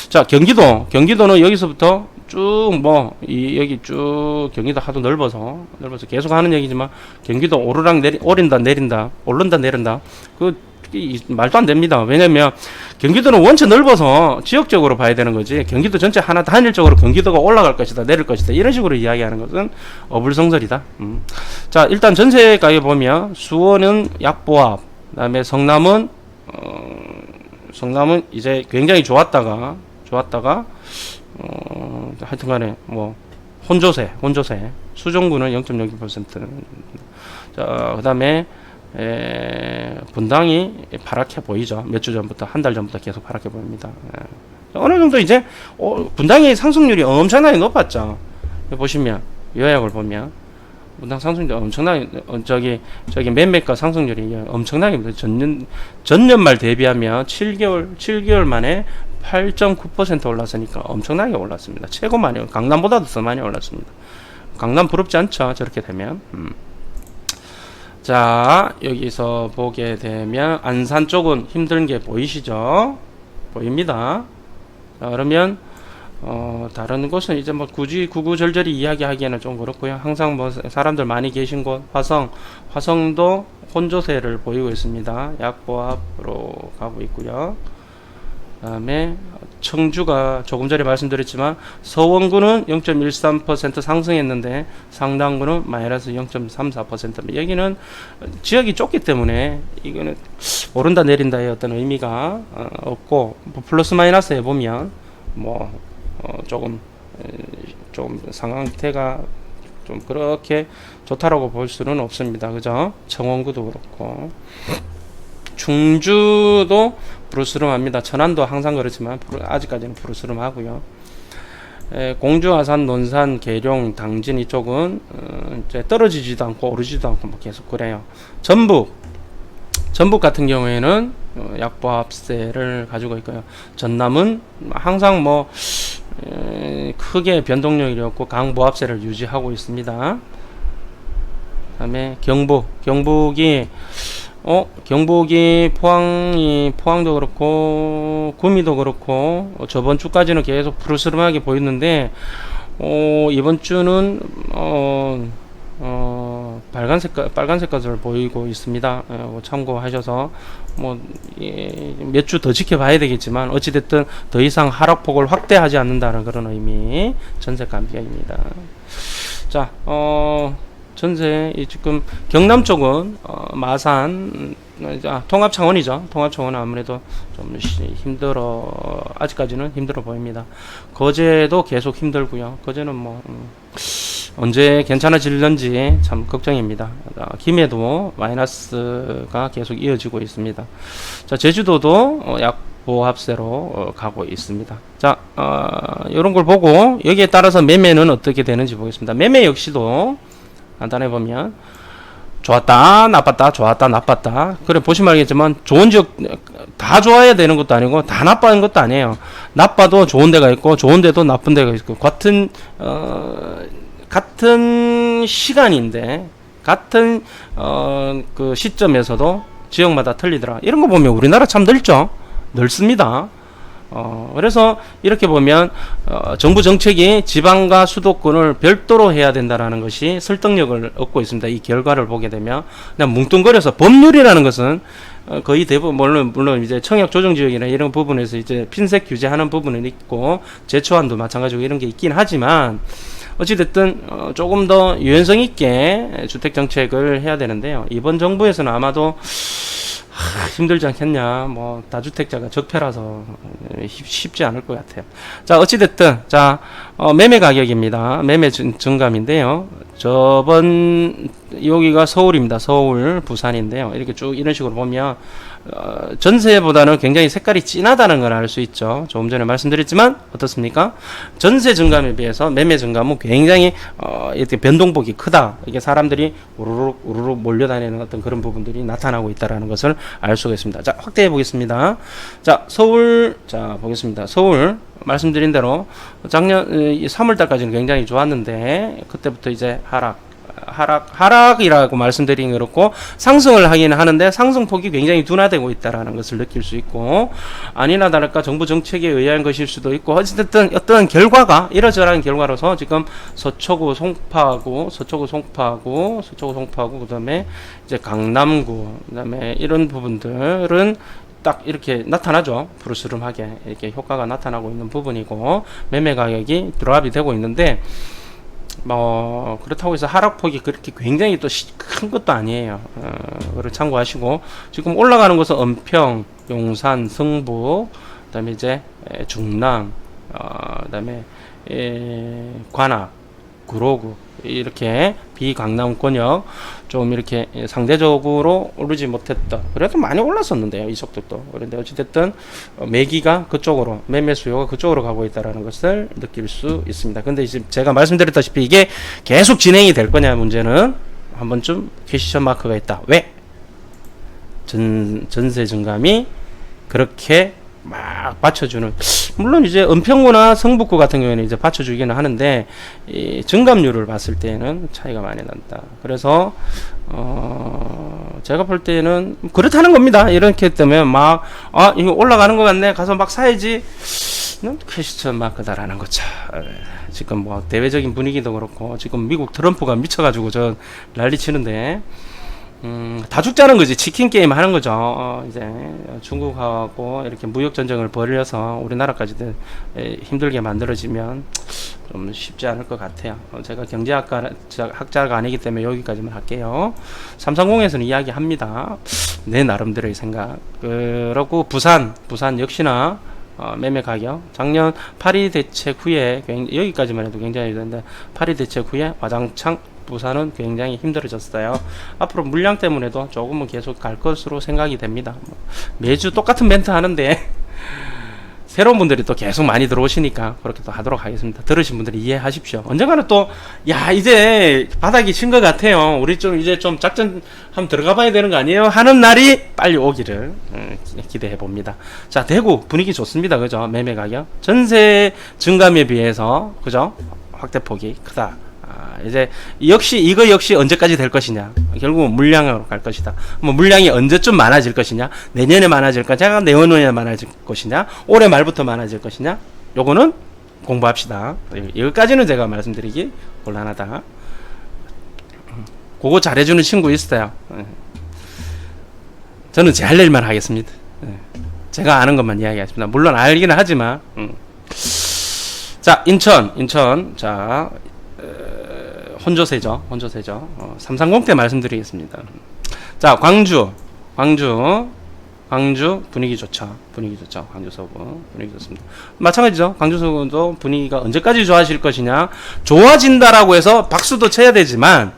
자, 경기도는 여기서부터 쭉 여기 쭉 경기도 하도 넓어서 계속 하는 얘기지만 경기도 오른다 내린다 말도 안 됩니다. 왜냐면 경기도는 원체 넓어서 지역적으로 봐야 되는 거지 경기도 전체 하나 단일적으로 경기도가 올라갈 것이다 내릴 것이다 이런 식으로 이야기하는 것은 어불성설이다. 자, 일단 전세 가격 보면 수원은 약보합, 그다음에 성남은 이제 굉장히 좋았다가 하여튼간에 뭐 혼조세 수종구는 0.06%. 자, 그다음에 분당이 파랗게 보이죠. 몇 주 전부터 한 달 전부터 계속 파랗게 보입니다. 어느 정도 이제 분당의 상승률이 엄청나게 높았죠. 보시면 요약을 보면 분당 상승률이 엄청나게 저기 매매가 상승률이 엄청나게 전년 말 대비하면 7개월 만에 8.9% 올랐으니까 엄청나게 올랐습니다. 최고 많이 강남보다도 더 많이 올랐습니다. 강남 부럽지 않죠? 저렇게 되면. 자, 여기서 보게 되면 안산 쪽은 힘든 게 보이시죠? 보입니다. 자, 그러면 다른 곳은 이제 뭐 굳이 구구절절히 이야기하기에는 좀 그렇고요. 항상 뭐 사람들 많이 계신 곳 화성도 혼조세를 보이고 있습니다. 약보합으로 가고 있고요. 그다음에 청주가 조금 전에 말씀드렸지만 서원구는 0.13% 상승했는데 상당구는 마이너스 0.34%. 여기는 지역이 좁기 때문에 이거는 오른다 내린다의 어떤 의미가 없고 플러스 마이너스 해보면 조금 상황태가 좀 그렇게 좋다라고 볼 수는 없습니다. 그죠? 청원구도 그렇고 충주도 부르스름합니다. 천안도 항상 그렇지만 아직까지는 부르스름하고요. 공주, 아산, 논산, 계룡, 당진 이쪽은 이제 떨어지지도 않고 오르지도 않고 뭐 계속 그래요. 전북 같은 경우에는 약보합세를 가지고 있고요. 전남은 항상 크게 변동력이 없고 강보합세를 유지하고 있습니다. 그다음에 경북이 포항도 그렇고 구미도 그렇고 저번 주까지는 계속 푸르스름하게 보였는데 이번 주는 빨간색 것을 보이고 있습니다. 참고하셔서 몇 주 더 지켜봐야 되겠지만 어찌됐든 더 이상 하락폭을 확대하지 않는다는 그런 의미 전세 감기입니다. 자, 전세 지금 경남 쪽은 마산 통합창원이죠. 통합창원은 아무래도 좀 아직까지는 힘들어 보입니다. 거제도 계속 힘들고요. 거제는 언제 괜찮아질런지 참 걱정입니다. 김해도 마이너스가 계속 이어지고 있습니다. 자, 제주도도 약보합세로 가고 있습니다. 자, 이런 걸 보고 여기에 따라서 매매는 어떻게 되는지 보겠습니다. 매매 역시도 간단해 보면 좋았다 나빴다 그래 보시면 알겠지만 좋은 지역 다 좋아야 되는 것도 아니고 다 나빠는 것도 아니에요. 나빠도 좋은 데가 있고 좋은 데도 나쁜 데가 있고 같은 시간인데 같은 그 시점에서도 지역마다 틀리더라. 이런 거 보면 우리나라 참 넓습니다. 그래서 이렇게 보면 정부 정책이 지방과 수도권을 별도로 해야 된다라는 것이 설득력을 얻고 있습니다. 이 결과를 보게 되면 그냥 뭉뚱거려서 법률이라는 것은 거의 대부분 물론 이제 청약 조정 지역이나 이런 부분에서 이제 핀셋 규제하는 부분은 있고 제초안도 마찬가지고 이런 게 있긴 하지만 어찌됐든 조금 더 유연성 있게 주택 정책을 해야 되는데요. 이번 정부에서는 아마도 힘들지 않겠냐. 뭐 다주택자가 적폐라서 쉽지 않을 것 같아요. 자, 어찌됐든 자, 매매 가격입니다. 매매 증감인데요. 저번 여기가 서울입니다. 서울, 부산인데요. 이렇게 쭉 이런 식으로 보면 전세보다는 굉장히 색깔이 진하다는 걸 알 수 있죠. 조금 전에 말씀드렸지만 어떻습니까? 전세 증감에 비해서 매매 증감은 굉장히 이렇게 변동폭이 크다. 이게 사람들이 우르르 몰려다니는 어떤 그런 부분들이 나타나고 있다라는 것을 알 수가 있습니다. 자, 확대해 보겠습니다. 자, 서울, 자 보겠습니다. 서울 말씀드린 대로 작년 3월 달까지는 굉장히 좋았는데 그때부터 이제 하락이라고 말씀드리긴 그렇고 상승을 하기는 하는데 상승폭이 굉장히 둔화되고 있다라는 것을 느낄 수 있고, 아니나 다를까 정부 정책에 의한 것일 수도 있고, 어쨌든 어떤 결과가 이러저러한 결과로서 지금 서초구 송파구 그다음에 이제 강남구 그다음에 이런 부분들은 딱 이렇게 나타나죠. 부르스름하게 이렇게 효과가 나타나고 있는 부분이고, 매매 가격이 드랍이 되고 있는데 뭐 그렇다고 해서 하락폭이 그렇게 굉장히 또 큰 것도 아니에요. 그걸 참고하시고, 지금 올라가는 것은 은평, 용산, 성북, 그다음에 이제 중랑, 그다음에 관악, 구로구, 이렇게 비강남권역 좀 이렇게 상대적으로 오르지 못했다. 그래도 많이 올랐었는데요, 이 속도도. 그런데 어찌됐든 매기가 그쪽으로, 매매 수요가 그쪽으로 가고 있다는 것을 느낄 수 있습니다. 근데 이제 제가 말씀드렸다시피 이게 계속 진행이 될 거냐 문제는 한 번쯤 퀘스천 마크가 있다. 왜? 전세 증감이 그렇게 막 받쳐주는, 물론 이제 은평구나 성북구 같은 경우에는 이제 받쳐주기는 하는데 이 증감률을 봤을 때는 차이가 많이 난다. 그래서 제가 볼 때는 그렇다는 겁니다. 이렇게 되면 막 이거 올라가는 것 같네, 가서 막 사야지, 퀘스천 마크다라는 거죠. 지금 뭐 대외적인 분위기도 그렇고, 지금 미국 트럼프가 미쳐가지고 저 난리 치는데 다 죽자는 거지. 치킨 게임 하는 거죠. 이제 중국하고 이렇게 무역 전쟁을 벌여서 우리나라까지 힘들게 만들어지면 좀 쉽지 않을 것 같아요. 제가 경제학자가 아니기 때문에 여기까지만 할게요. 330에서는 이야기합니다. 내 나름대로의 생각. 그리고 부산 역시나 매매 가격 작년 파리 대책 후에 여기까지만 해도 굉장히 좋은데, 파리 대책 후에 와장창 부산은 굉장히 힘들어졌어요. 앞으로 물량 때문에도 조금은 계속 갈 것으로 생각이 됩니다. 매주 똑같은 멘트 하는데 새로운 분들이 또 계속 많이 들어오시니까 그렇게 또 하도록 하겠습니다. 들으신 분들이 이해하십시오. 언젠가는 또 이제 바닥이 친 것 같아요, 우리 좀 이제 좀 작전 한번 들어가 봐야 되는 거 아니에요 하는 날이 빨리 오기를 기대해 봅니다. 자, 대구 분위기 좋습니다. 그죠? 매매 가격 전세 증감에 비해서 그죠? 확대폭이 크다. 이제 이거 역시 언제까지 될 것이냐, 결국은 물량으로 갈 것이다. 뭐 물량이 언제쯤 많아질 것이냐, 내년에 많아질 것이냐, 내후년에 많아질 것이냐, 올해 말부터 많아질 것이냐, 요거는 공부합시다. 여기까지는 제가 말씀드리기 곤란하다. 그거 잘해주는 친구 있어요. 저는 제 할 일만 하겠습니다. 제가 아는 것만 이야기하겠습니다. 물론 알기는 하지만. 자, 인천. 자, 혼조세죠. 330 때 말씀드리겠습니다. 자, 광주 분위기 좋죠. 광주 서구 분위기 좋습니다. 마찬가지죠. 광주 서구도 분위기가 언제까지 좋아질 것이냐, 좋아진다라고 해서 박수도 쳐야 되지만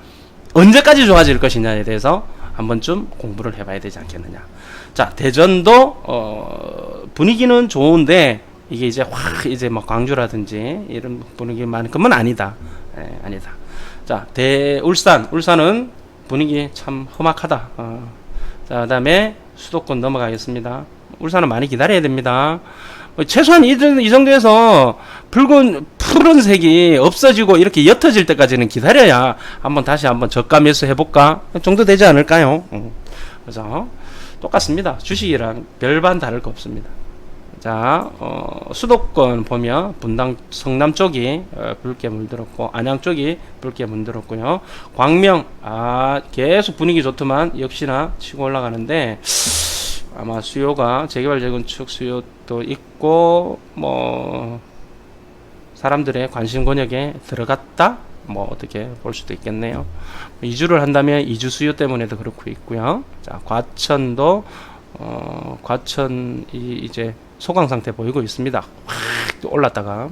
언제까지 좋아질 것이냐에 대해서 한 번쯤 공부를 해봐야 되지 않겠느냐. 자, 대전도 분위기는 좋은데 이게 이제 이제 뭐 광주라든지 이런 분위기만큼은 아니다. 아니다. 자, 울산은 분위기 참 험악하다. 자, 그다음에 수도권 넘어가겠습니다. 울산은 많이 기다려야 됩니다. 최소한 이 정도에서 푸른색이 없어지고 이렇게 옅어질 때까지는 기다려야 다시 한번 저가 매수 해볼까 정도 되지 않을까요? 그래서 똑같습니다. 주식이랑 별반 다를 거 없습니다. 자, 수도권 보면 분당 성남 쪽이 붉게 물들었고, 안양 쪽이 붉게 물들었고요. 광명 계속 분위기 좋더만 역시나 치고 올라가는데, 아마 수요가 재개발 재건축 수요도 있고 뭐 사람들의 관심 권역에 들어갔다, 뭐 어떻게 볼 수도 있겠네요. 이주를 한다면 이주 수요 때문에도 그렇고 있고요. 자, 과천도 과천이 이제 소강 상태 보이고 있습니다. 확 올랐다가.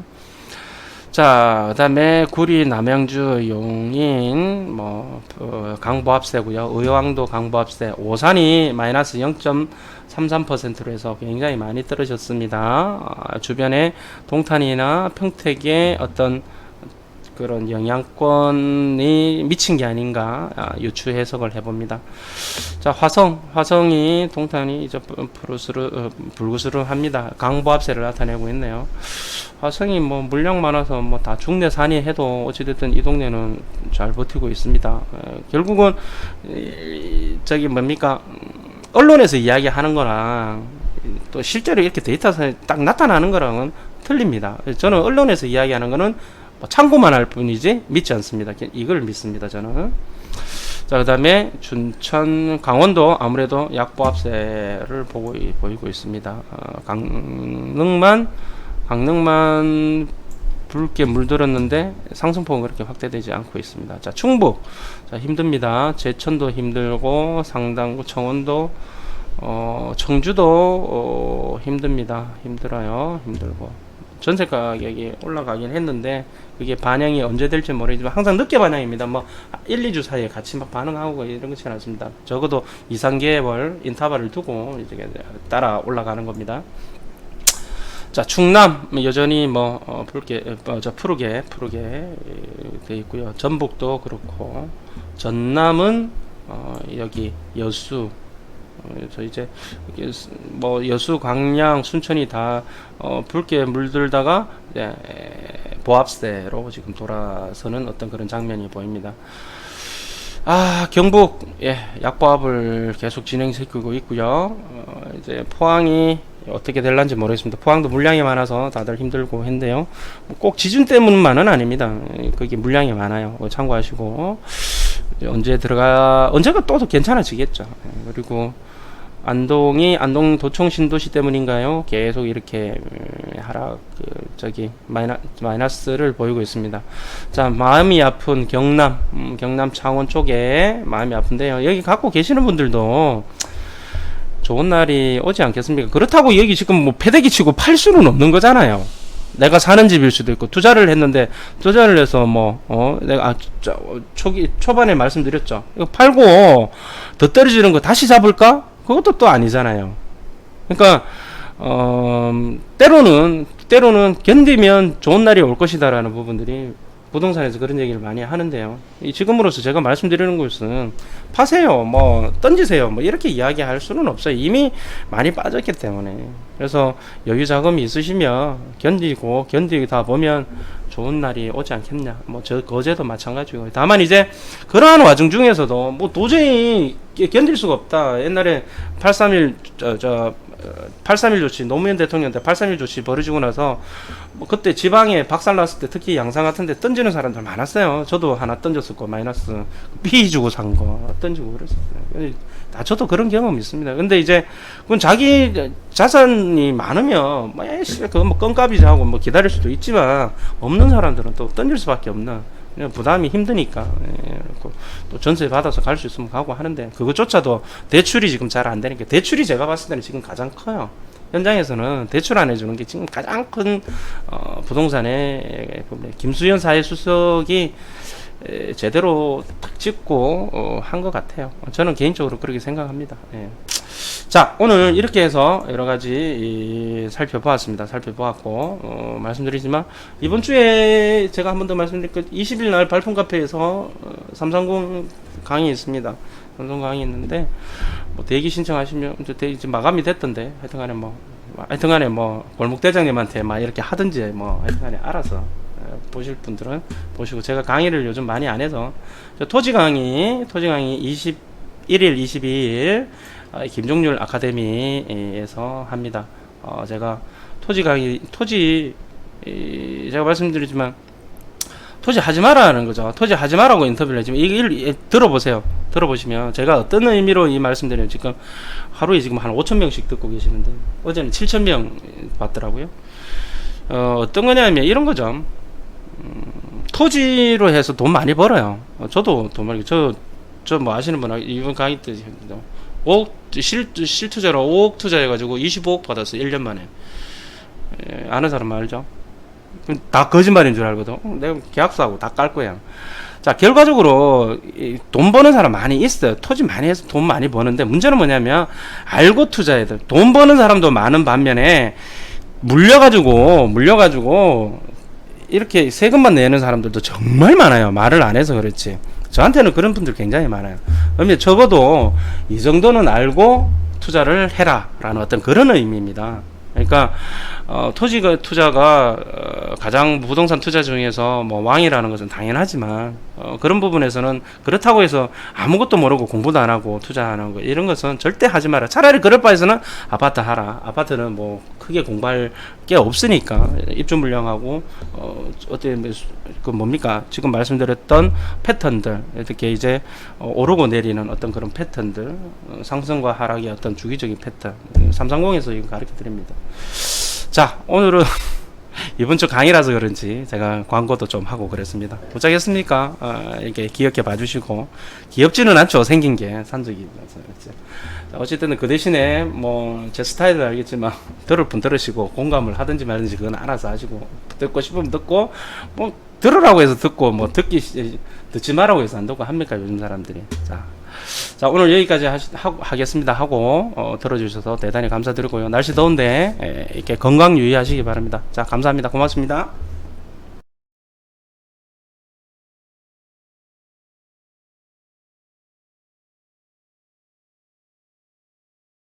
자, 그다음에 구리, 남양주, 용인, 강보합세고요. 의왕도 강보합세, 오산이 마이너스 0.33%로 해서 굉장히 많이 떨어졌습니다. 주변에 동탄이나 평택의 어떤 그런 영향권이 미친 게 아닌가 유추 해석을 해봅니다. 자, 화성이 동탄이 이제 불구스름합니다. 강보합세를 나타내고 있네요. 화성이 물량 많아서 다 중내산이 해도 어찌됐든 이 동네는 잘 버티고 있습니다. 결국은 저기 뭡니까, 언론에서 이야기하는 거랑 또 실제로 이렇게 데이터에 딱 나타나는 거랑은 틀립니다. 저는 언론에서 이야기하는 거는 참고만 할 뿐이지 믿지 않습니다. 이걸 믿습니다, 저는. 자, 그 다음에 춘천, 강원도 아무래도 약보합세를 보이고 있습니다. 강릉만 붉게 물들었는데 상승폭은 그렇게 확대되지 않고 있습니다. 자, 충북, 자, 힘듭니다. 제천도 힘들고 상당구, 청원도, 청주도 힘들어요. 힘들고. 전세 가격이 올라가긴 했는데 그게 반영이 언제 될지 모르지만 항상 늦게 반영입니다. 1, 2주 사이에 같이 막 반응하고 이런 것이 않습니다. 적어도 2, 3개월 인터벌을 두고 이제 따라 올라가는 겁니다. 자, 충남 여전히 푸르게 되어 있고요. 전북도 그렇고, 전남은 여기 여수, 이제 여수, 광양, 순천이 다 붉게 물들다가 보합세로 지금 돌아서는 어떤 그런 장면이 보입니다. 경북, 약보합을 계속 진행시키고 있고요. 이제 포항이 어떻게 될란지 모르겠습니다. 포항도 물량이 많아서 다들 힘들고 했는데요. 꼭 지준 때문만은 아닙니다. 그게 물량이 많아요. 참고하시고, 언제가 또 괜찮아지겠죠. 그리고 안동 도청 신도시 때문인가요? 계속 이렇게 마이너스를 보이고 있습니다. 자, 마음이 아픈 경남 창원 쪽에 마음이 아픈데요. 여기 갖고 계시는 분들도 좋은 날이 오지 않겠습니까? 그렇다고 여기 지금 패대기 치고 팔 수는 없는 거잖아요. 내가 사는 집일 수도 있고, 투자를 해서 내가 초반에 말씀드렸죠. 이거 팔고 더 떨어지는 거 다시 잡을까? 그것도 또 아니잖아요. 그러니까 때로는 견디면 좋은 날이 올 것이다라는 부분들이 부동산에서 그런 얘기를 많이 하는데요. 지금으로서 제가 말씀드리는 것은 파세요, 던지세요, 이렇게 이야기할 수는 없어요. 이미 많이 빠졌기 때문에. 그래서 여유 자금이 있으시면 견디다 보면 좋은 날이 오지 않겠냐. 저 거제도 마찬가지고. 다만 이제 그러한 와중 중에서도 도저히 견딜 수가 없다. 옛날에 831 조치, 노무현 대통령 때 831 조치 벌어지고 나서 그때 지방에 박살났을 때 특히 양산 같은 데 던지는 사람들 많았어요. 저도 하나 던졌었고, 마이너스 피 주고 산 거 던지고 그랬었어요. 저도 그런 경험이 있습니다. 근데 이제 그건 자기 자산이 많으면 그거 껌값이지 하고 기다릴 수도 있지만, 없는 사람들은 또 던질 수밖에 없는, 부담이 힘드니까. 또 전세 받아서 갈 수 있으면 가고 하는데, 그것조차도 대출이 지금 잘 안 되니까. 대출이 제가 봤을 때는 지금 가장 커요. 현장에서는 대출 안 해주는 게 지금 가장 큰 부동산의 김수현 사회수석이 제대로 탁 짚고 한 것 같아요. 저는 개인적으로 그렇게 생각합니다. 자, 오늘 이렇게 해서 여러 가지 살펴보았고, 말씀드리지만 이번 주에 제가 한 번 더 말씀드릴 것, 20일 날 발품 카페에서 330 강의 있습니다. 방송 강의 있는데 대기 신청하시면 이제 마감이 됐던데, 하여튼간에 골목 대장님한테 이렇게 하든지 하여튼간에 알아서 보실 분들은 보시고, 제가 강의를 요즘 많이 안 해서 토지 강의 21일, 22일 김종률 아카데미에서 합니다. 제가 제가 말씀드리지만 토지 하지 마라는 거죠. 토지 하지 마라고 인터뷰를 했지만, 이걸 들어보시면 제가 어떤 의미로 이 말씀드려요. 지금 하루에 지금 한 5,000명씩 듣고 계시는데, 어제는 7,000명 봤더라고요. 어떤 거냐면 이런 거죠. 토지로 해서 돈 많이 벌어요. 저도 돈 많이, 아시는 분, 이번 강의 때 실투자로 5억 투자해가지고 25억 받았어. 1년 만에. 아는 사람 알죠? 다 거짓말인 줄 알거든. 내가 계약서하고 다 깔 거야. 자, 결과적으로 돈 버는 사람 많이 있어요. 토지 많이 해서 돈 많이 버는데 문제는 뭐냐면 알고 투자해야 돼. 돈 버는 사람도 많은 반면에 물려가지고 이렇게 세금만 내는 사람들도 정말 많아요. 말을 안 해서 그렇지. 저한테는 그런 분들 굉장히 많아요. 그러면 적어도 이 정도는 알고 투자를 해라 라는 어떤 그런 의미입니다. 그러니까 투자가 가장 부동산 투자 중에서 뭐 왕이라는 것은 당연하지만 그런 부분에서는 그렇다고 해서 아무것도 모르고 공부도 안 하고 투자하는 거 이런 것은 절대 하지 마라. 차라리 그럴 바에서는 아파트 하라. 아파트는 뭐 크게 공부할 게 없으니까 입주 물량하고 어때 그 뭡니까 지금 말씀드렸던 패턴들 이렇게 이제 오르고 내리는 어떤 그런 패턴들 상승과 하락의 어떤 주기적인 패턴 330에서 이거 가르쳐 드립니다. 자, 오늘은 이번 주 강의라서 그런지 제가 광고도 좀 하고 그랬습니다. 도착했습니까? 이렇게 귀엽게 봐주시고 귀엽지는 않죠. 생긴 게 산적이라서 그렇죠. 어쨌든 그 대신에 뭐 제 스타일을 알겠지만 들을 분 들으시고 공감을 하든지 말든지 그건 알아서 하시고 듣고 싶으면 듣고 뭐 들으라고 해서 듣고 뭐 듣지 말라고 해서 안 듣고 합니까 요즘 사람들이. 자 오늘 여기까지 하겠습니다 하고 들어주셔서 대단히 감사드리고요. 날씨 더운데 이렇게 건강 유의하시기 바랍니다. 자 감사합니다. 고맙습니다.